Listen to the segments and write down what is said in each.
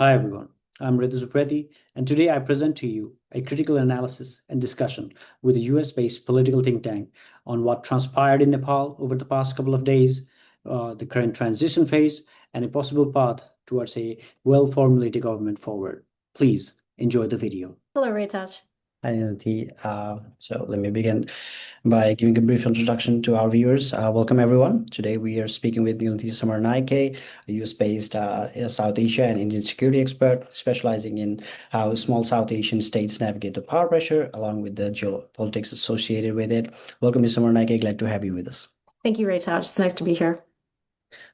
Hi everyone, I'm Raytaj Upreti, and today I present to you a critical analysis and discussion with a US-based political think tank on what transpired in Nepal over the past couple of days, the current transition phase, and a possible path towards a well-formulated government forward. Please enjoy the video. Hello, Raytaj. Hi, Nilanthi. So let me begin by giving a brief introduction to our viewers. Welcome, everyone. Today we are speaking with Nilanthi Samaranayake, a US-based South Asia and Indian security expert specializing in how small South Asian states navigate the power pressure along with the geopolitics associated with it. Welcome, Ms. Samaranayake. Glad to have you with us. Thank you, Raytaj. It's nice to be here.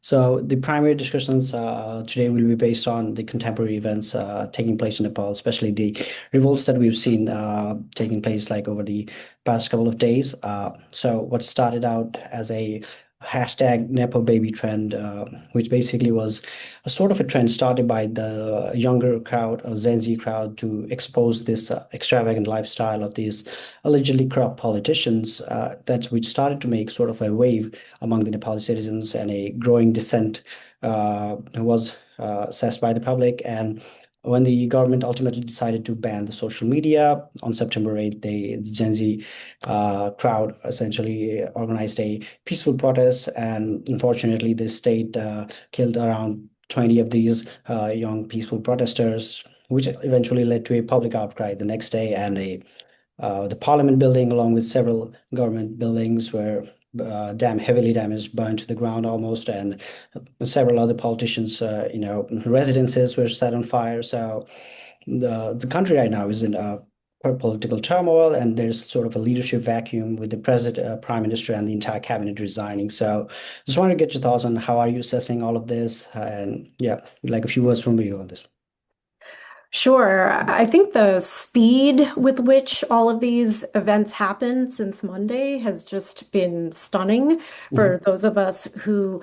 So the primary discussions today will be based on the contemporary events taking place in Nepal, especially the revolts that we've seen taking place like over the past couple of days. So what started out as a hashtag Nepo baby trend, which basically was a sort of a trend started by the younger crowd, or Gen Z crowd, to expose this extravagant lifestyle of these allegedly corrupt politicians, which started to make sort of a wave among the Nepali citizens, and a growing dissent was assessed by the public. And when the government ultimately decided to ban the social media on September 8th, the Gen Z crowd essentially organized a peaceful protest. And unfortunately, the state killed around 20 of these young peaceful protesters, which eventually led to a public outcry the next day, and the parliament building, along with several government buildings, were heavily damaged, burned to the ground almost, and several other politicians, residences were set on fire. So the country right now is in a political turmoil, and there's sort of a leadership vacuum with the president, prime minister, and the entire cabinet resigning. So just wanted to get your thoughts on how are you assessing all of this, and yeah, like a few words from you on this. Sure. I think the speed with which all of these events happened since Monday has just been stunning for those of us who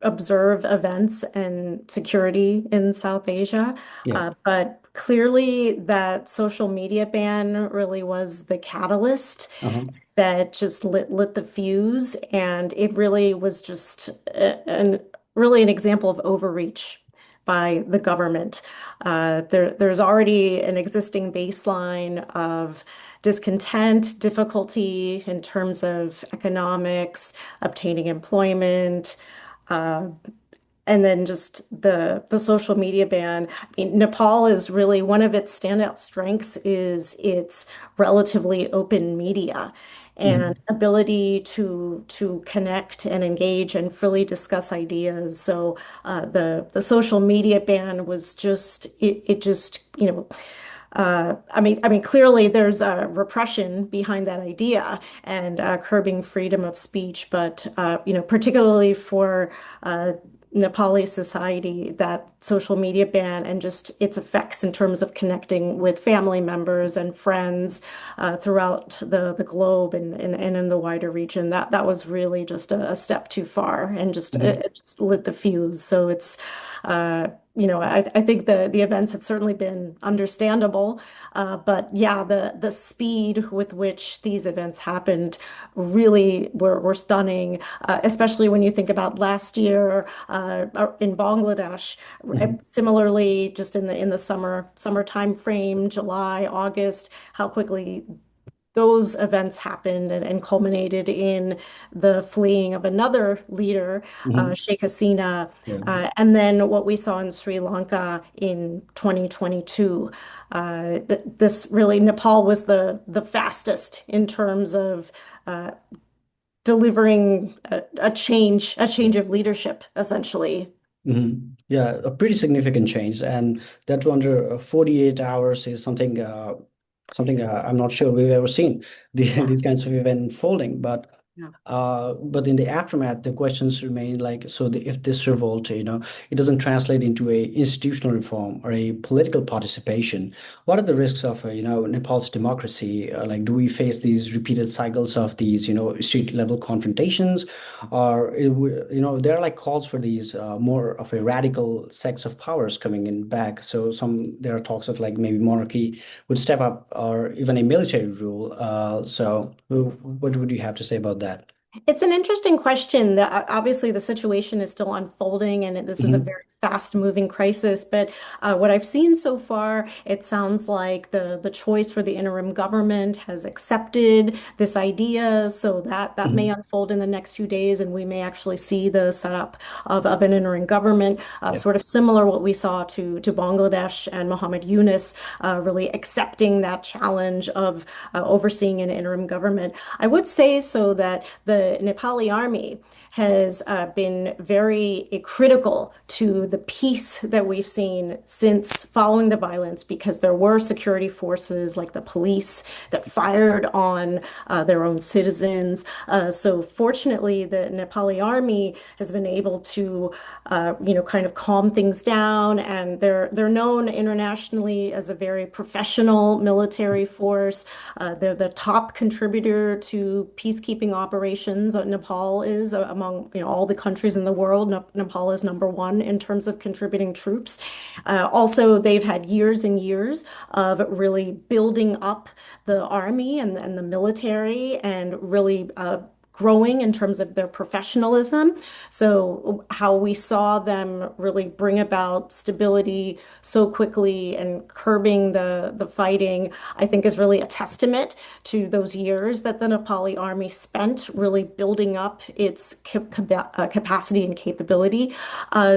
observe events and security in South Asia. Yeah. But clearly, that social media ban really was the catalyst that just lit the fuse, and it really was just really an example of overreach by the government. There's already an existing baseline of discontent, difficulty in terms of economics, obtaining employment, uh, and then just the social media ban. I mean, Nepal is really one of its standout strengths is its relatively open media and ability to connect and engage and freely discuss ideas. So the social media ban was just it just I mean, clearly there's a repression behind that idea and curbing freedom of speech, but particularly for Nepali society, that social media ban and just its effects in terms of connecting with family members and friends throughout the globe and in the wider region, that was really just a step too far and just it just lit the fuse. So it's I think the events have certainly been understandable, but yeah, the speed with which these events happened really were stunning, especially when you think about last year in Bangladesh. Similarly, just in the summer time frame, July, August, how quickly those events happened and culminated in the fleeing of another leader, Sheikh Hasina, Yeah. and then what we saw in Sri Lanka in 2022. This really, Nepal was the fastest in terms of delivering a change of leadership, essentially. Yeah, a pretty significant change, and that under 48 hours is something I'm not sure we've ever seen Yeah. these kinds of event unfolding. Yeah. But in the aftermath, the questions remain like, so if this revolt, it doesn't translate into a institutional reform or a political participation, what are the risks of, Nepal's democracy? Like, do we face these repeated cycles of these, street level confrontations, or there are like calls for these more of a radical sects of powers coming in back. So there are talks of like maybe monarchy would step up, or even a military rule. So what would you have to say about that? It's an interesting question that obviously the situation is still unfolding and this is a Hmm. very fast-moving crisis. But what I've seen so far, it sounds like the choice for the interim government has accepted this idea, so that may unfold in the next few days, and we may actually see the setup of an interim government, Yeah. sort of similar what we saw to Bangladesh and Mohammed Yunus really accepting that challenge of overseeing an interim government. I would say so that the Nepali army has been very critical to the peace that we've seen since following the violence, because there were security forces like the police that fired on their own citizens. So fortunately, the Nepali army has been able to, kind of calm things down, and they're known internationally as a very professional military force. They're the top contributor to peacekeeping operations. Nepal is among all the countries in the world. Nepal is #1 in terms of contributing troops. Also, they've had years and years of really building up the army and the military, and really growing in terms of their professionalism. So how we saw them really bring about stability so quickly and curbing the fighting, I think is really a testament to those years that the Nepali army spent really building up its capacity and capability.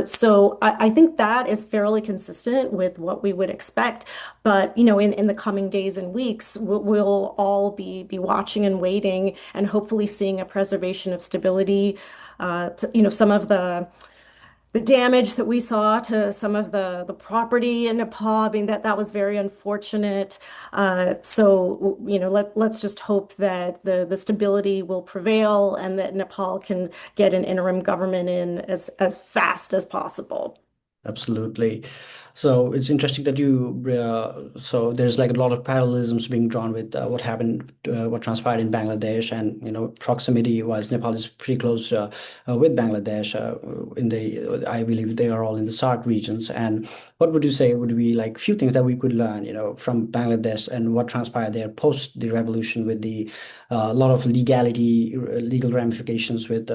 So I think that is fairly consistent with what we would expect. But, in the coming days and weeks, we'll all be watching and waiting, and hopefully seeing a preservation of stability. Some of the damage that we saw to some of the property in Nepal, I mean, that was very unfortunate. So, let's just hope that the stability will prevail, and that Nepal can get an interim government in as fast as possible. Absolutely. So it's interesting that so there's like a lot of parallelisms being drawn with what transpired in Bangladesh, and proximity wise, Nepal is pretty close with Bangladesh. I believe they are all in the SAARC regions. And what would you say would be like few things that we could learn, from Bangladesh and what transpired there post the revolution, with the lot of legal ramifications with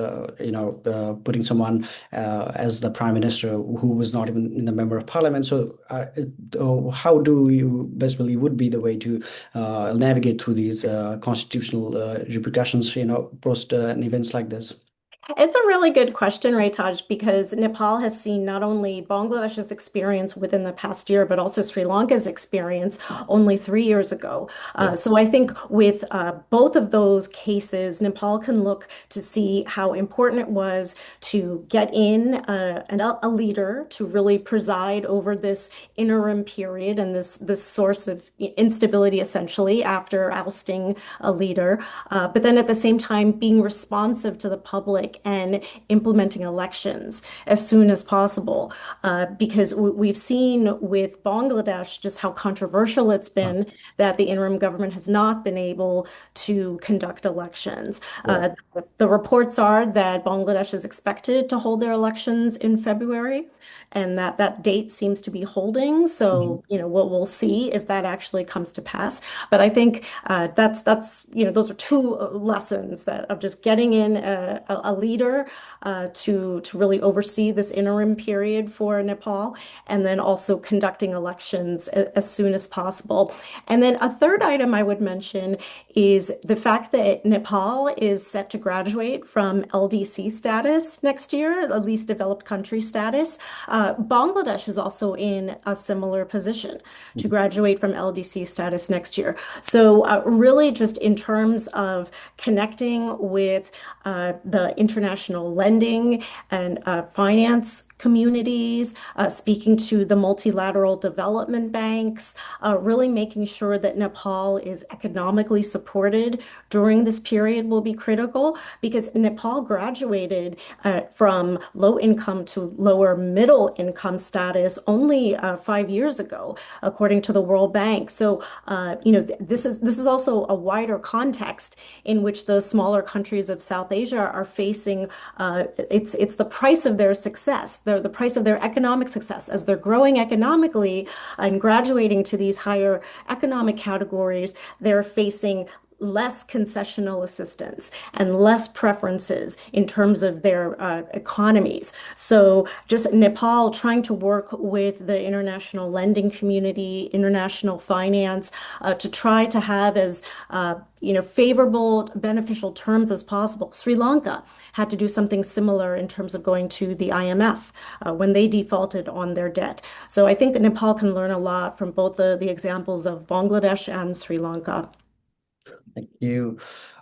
putting someone as the prime minister who was not even in the member of parliament. So, how do you best believe would be the way to navigate through these constitutional repercussions, post events like this? It's a really good question, Raytaj, because Nepal has seen not only Bangladesh's experience within the past year, but also Sri Lanka's experience only 3 years ago. Yeah. So I think with both of those cases, Nepal can look to see how important it was to get in a leader to really preside over this interim period and this source of instability, essentially, after ousting a leader. But then at the same time, being responsive to the public and implementing elections as soon as possible. Because we've seen with Bangladesh just how controversial it's been that the interim government has not been able to conduct elections. Yeah. The reports are that Bangladesh is expected to hold their elections in February, and that date seems to be holding. So, we'll see if that actually comes to pass. But I think that's those are two lessons that of just getting in a leader to really oversee this interim period for Nepal, and then also conducting elections as soon as possible. And then a third item I would mention is the fact that Nepal is set to graduate from LDC status next year, the least developed country status. Bangladesh is also in a similar position to graduate from LDC status next year. So really just in terms of connecting with the international lending and finance communities, speaking to the multilateral development banks, really making sure that Nepal is economically supported during this period will be critical, because Nepal graduated from low income to lower middle income status only 5 years ago, according to the World Bank. So, this is also a wider context in which the smaller countries of South Asia are facing. It's the price of their success, the price of their economic success as they're growing economically and graduating to these higher economic categories. They're facing less concessional assistance and less preferences in terms of their economies. So just Nepal trying to work with the international lending community, international finance, to try to have as favorable, beneficial terms as possible. Sri Lanka had to do something similar in terms of going to the IMF when they defaulted on their debt. So I think Nepal can learn a lot from both the examples of Bangladesh and Sri Lanka. Thank you.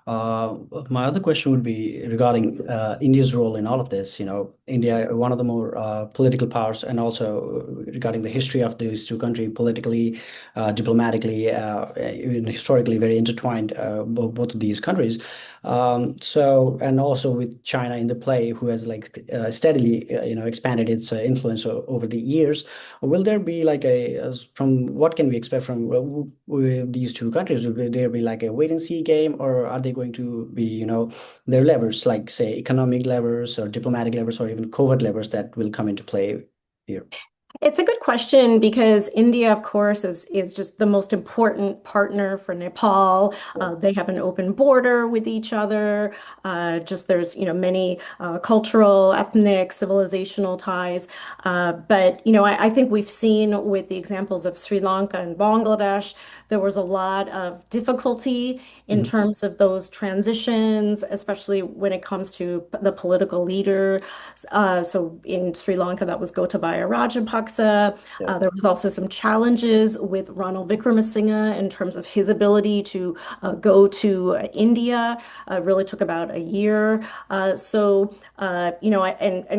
My other question would be regarding India's role in all of this. India, one of the more political powers, and also regarding the history of these two countries, politically, diplomatically, even historically, very intertwined, both of these countries. And also with China in the play, who has steadily, expanded its influence over the years. Will there be from what can we expect from these two countries? Will there be like a wait and see game, or are they going to be, their levers, like say economic levers or diplomatic levers or even covert levers that will come into play here? It's a good question because India, of course, is just the most important partner for Nepal. They have an open border with each other. Just there's, many cultural, ethnic, civilizational ties. But, I think we've seen with the examples of Sri Lanka and Bangladesh, there was a lot of difficulty in terms of those transitions, especially when it comes to the political leader. So in Sri Lanka, that was Gotabaya Rajapaksa. There was also some challenges with Ranil Wickremesinghe in terms of his ability to go to India. Really took about a year. And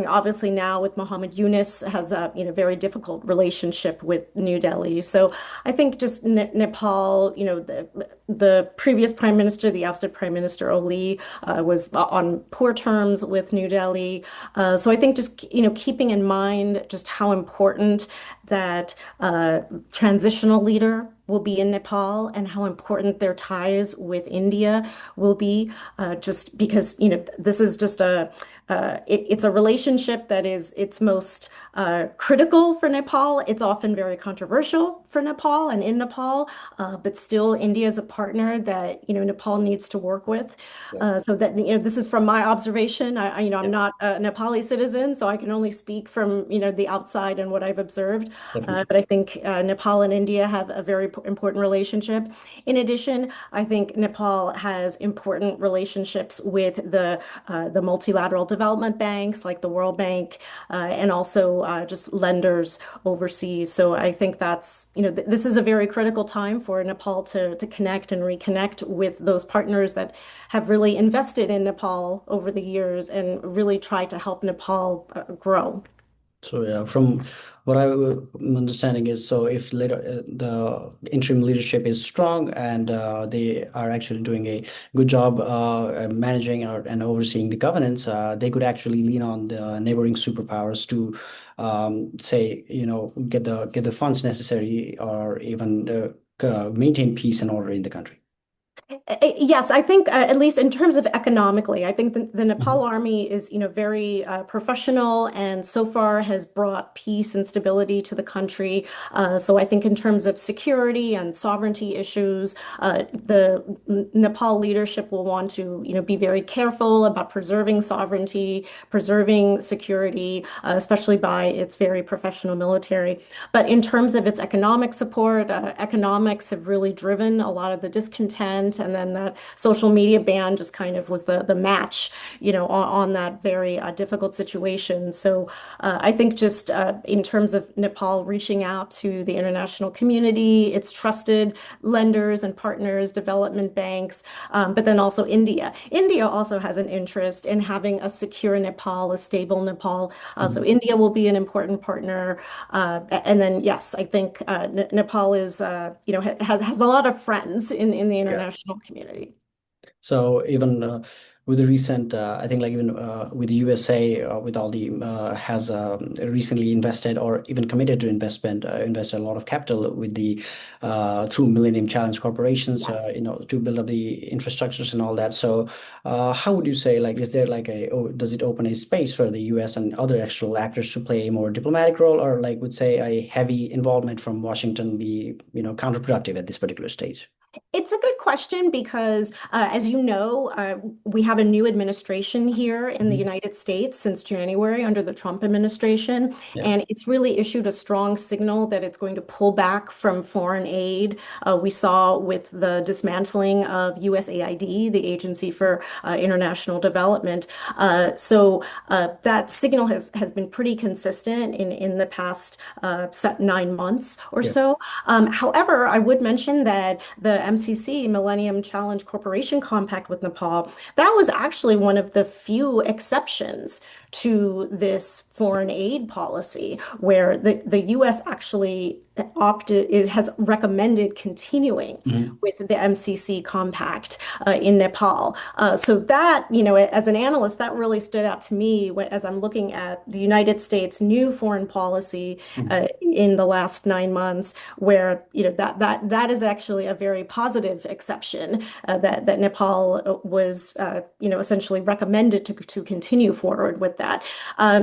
obviously now with Muhammad Yunus has a very difficult relationship with New Delhi. So I think just Nepal, the previous prime minister, the ousted prime minister Oli, was on poor terms with New Delhi. So I think just keeping in mind just how important that transitional leader will be in Nepal and how important their ties with India will be, just because this is just it's a relationship that is its most critical for Nepal. It's often very controversial for Nepal and in Nepal, but still India is a partner that Nepal needs to work with. So that this is from my observation. I'm not a Nepali citizen, so I can only speak from the outside and what I've observed. But I think Nepal and India have a very important relationship. In addition, I think Nepal has important relationships with the multilateral development banks like the World Bank, and also just lenders overseas. So I think that's, this is a very critical time for Nepal to connect and reconnect with those partners that have really invested in Nepal over the years and really tried to help Nepal grow. So yeah, from what I'm understanding is, so if later the interim leadership is strong and they are actually doing a good job managing and overseeing the governance, they could actually lean on the neighboring superpowers to say, get the funds necessary or even maintain peace and order in the country. Yes, I think at least in terms of economically, I think the Nepal army is, very professional and so far has brought peace and stability to the country. So I think in terms of security and sovereignty issues, the Nepal leadership will want to, be very careful about preserving sovereignty, preserving security, especially by its very professional military. But in terms of its economic support, economics have really driven a lot of the discontent, and then that social media ban just kind of was the match, on that very difficult situation. So I think just in terms of Nepal reaching out to the international community, its trusted lenders and partners, development banks, but then also India. India also has an interest in having a secure Nepal, a stable Nepal. So India will be an important partner. And then, yes, I think Nepal is, has a lot of friends in the international community. So even with the recent, I think even with the USA, with all the has recently invested or even committed to invest a lot of capital with the through Millennium Challenge corporations, Yes. To build up the infrastructures and all that. So how would you say, is there does it open a space for the US and other external actors to play a more diplomatic role, or would say a heavy involvement from Washington be counterproductive at this particular stage? It's a good question because, as you know, we have a new administration here in the United States since January under the Trump administration, Yeah. and it's really issued a strong signal that it's going to pull back from foreign aid. We saw with the dismantling of USAID, the Agency for International Development. That signal has been pretty consistent in the past 9 months or Yeah. so. However, I would mention that the MCC, Millennium Challenge Corporation Compact with Nepal, that was actually one of the few exceptions to this foreign aid policy where the US actually it has recommended continuing with the MCC compact in Nepal. So that, as an analyst, that really stood out to me as I'm looking at the United States' new foreign policy in the last 9 months, where that is actually a very positive exception that Nepal was essentially recommended to continue forward with that.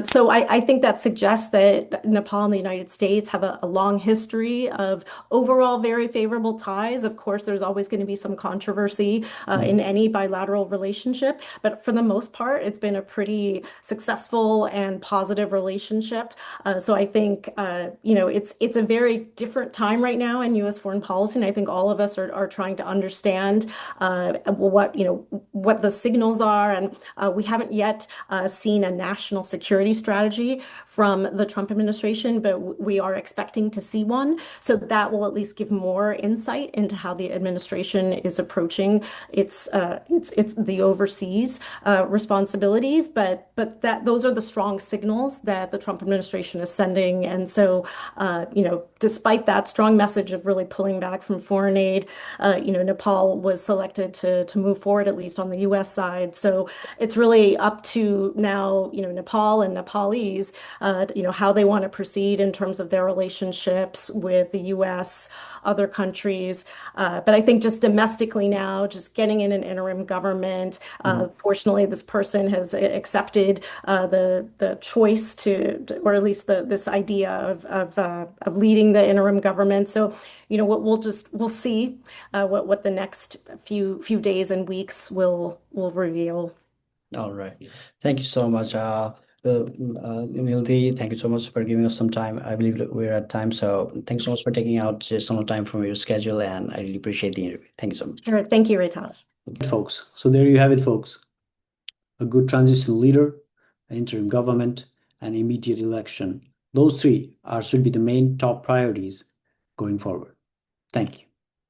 So I think that suggests that Nepal and the United States have a long history of overall very favorable ties. Of course, there's always going to be some controversy in any bilateral relationship, but for the most part, it's been a pretty successful and positive relationship. So I think it's a very different time right now in U.S. foreign policy, and I think all of us are trying to understand what the signals are, and we haven't yet seen a national security strategy from the Trump administration, but we are expecting to see one. So that will at least give more insight into how the administration is approaching its the overseas responsibilities. But those are the strong signals that the Trump administration is sending. And so, despite that strong message of really pulling back from foreign aid, Nepal was selected to move forward, at least on the U.S. side. So it's really up to now, Nepal and Nepalese, how they want to proceed in terms of their relationships with the U.S., other countries. But I think just domestically now, just getting in an interim government, fortunately, this person has accepted the choice or at least this idea of leading the interim government. So, we'll see what the next few days and weeks will reveal. All right. Thank you so much, Nilanthi. Thank you so much for giving us some time. I believe that we're at time, so thanks so much for taking out just some time from your schedule, and I really appreciate the interview. Thank you so much. Sure. Thank you, Raytaj. Folks, so there you have it, folks. A good transitional leader, an interim government, and immediate election. Those three should be the main top priorities going forward. Thank you.